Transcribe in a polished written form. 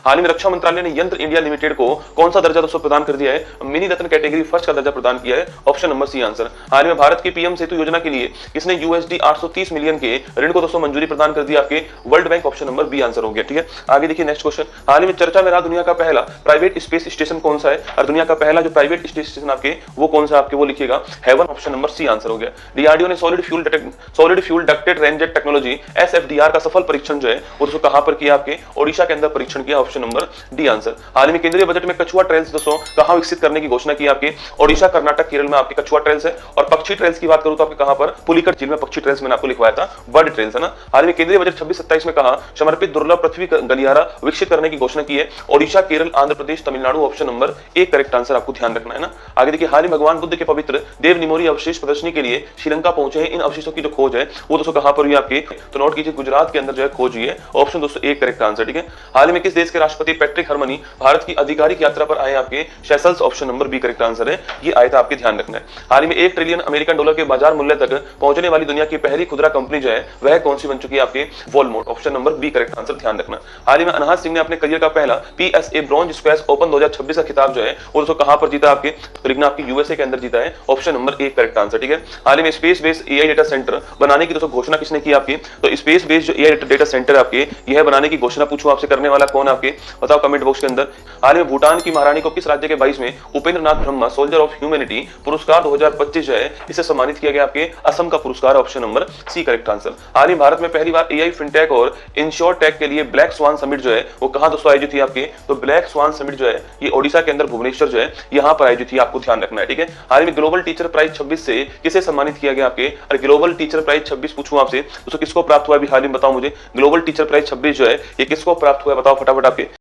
हाल ही में रक्षा मंत्रालय ने यंत्र इंडिया लिमिटेड को कौन सा दर्जा दोस्तों प्रदान कर दिया है? मिनी रत्न कैटेगरी फर्स्ट का दर्जा प्रदान किया है। Option number C answer. हाल ही में भारत की पीएम सेतु योजना के लिए किसने यूएसडी 830 मिलियन के ऋण को दोस्तों मंजूरी प्रदान कर दिया? आपके World Bank. Option number B answer हो गया। ठीक है, आगे देखिए नेक्स्ट क्वेश्चन। हाल ही में चर्चा में रहा दुनिया का पहला प्राइवेट स्पेस स्टेशन कौन सा है? और दुनिया का पहला जो प्राइवेट स्टेशन आपके वो कौन सा आपके वो लिखिएगा heaven. Option number C answer हो गया। डीआरडीओ ने solid fuel ducted ramjet technology SFDR का सफल परीक्षण जो है वो दोस्तों कहां पर किया? आपके ओडिशा के अंदर परीक्षण किया। Option number D answer. हाल ही में केंद्रीय बजट में कछुआ ट्रेल्स दोस्तों कहां विकसित करने की घोषणा की? आपके ओडिशा, कर्नाटक, केरल में आपके कछुआ ट्रेल्स है। और पक्षी ट्रेल्स की बात करूं तो आपके कहां पर? पुलिकट झील में पक्षी ट्रेल्स मैंने आपको लिखवाया था, बर्ड ट्रेल्स है ना। हाल में केंद्रीय बजट 26-27 में कहा समर्पित दुर्लभ पृथ्वी गलियारा विकसित करने की घोषणा की है। Odisha, Kerala, Andhra Pradesh, Tamil Nadu. Option number A correct answer आपको ध्यान रखना है ना। आगे देखिए, हाल ही भगवान बुद्ध के पवित्र देव निमोरी अवशेष प्रदर्शनी के लिए श्रीलंका पहुंचे हैं। इन अवशेषों की जो खोज है वो दोस्तों कहां पर हुई आपके? तो नोट कीजिए, गुजरात के अंदर जो है खोज हुई है। ऑप्शन दोस्तों ए करेक्ट आंसर। ठीक है, हाल ही में किस देश के राष्ट्रपति पैट्रिक हरमनी भारत की आधिकारिक यात्रा पर आए? आपके Seychelles. Option number B correct answer है, ये आया था आपके ध्यान रखना है। हाल ही में 1 ट्रिलियन अमेरिकन डॉलर के बाजार मूल्य तक पहुंचने वाली दुनिया की पहली खुदरा कंपनी जो है वह कौन सी बन चुकी है? आपके Walmart. Option number B correct answer, ध्यान रखना। हाल ही में अनहद सिंह ने अपने करियर का पहला पीएसए ब्रॉन्ज स्क्वैश ओपन 2026 का खिताब जो है वो दोस्तों कहां पर जीता? आपके तो लिखना आपकी यूएसए के अंदर जीता है। Option number A correct answer. ठीक है, हाल ही में space based AI data centre बनाने की दोस्तों घोषणा किसने की? आपकी तो स्पेस बेस्ड जो एआई डेटा सेंटर आपके यह बनाने की घोषणा पूछो आपसे करने वाला कौन? आपके बताओ कमेंट बॉक्स के अंदर। हाल ही में भूटान की महारानी को किस राज्य के 22वें Upendra Nath Brahma soldier of humanity पुरस्कार 2025 जो है इसे सम्मानित किया गया? आपके असम का पुरस्कार। Option number C correct answer. हाल ही भारत में पहली बार एआई फिनटेक और इंश्योरटेक के लिए ब्लैक स्वान समिट जो है वो कहां दोस्तों आयोजित हुई? आपके तो ब्लैक स्वान समिट जो है ये ओडिशा के अंदर भुवनेश्वर जो है यहां पर आयोजित हुई, आपको ध्यान रखना है। ठीक है, हाल ही में ग्लोबल टीचर प्राइज 26 से किसे सम्मानित किया गया? आपके और ग्लोबल टीचर प्राइज 26 पूछूं आपसे दोस्तों किसको प्राप्त हुआ? अभी हाल ही में बताओ मुझे, ग्लोबल टीचर प्राइज 26 जो है ये किसको प्राप्त हुआ? बताओ फटाफट आपके।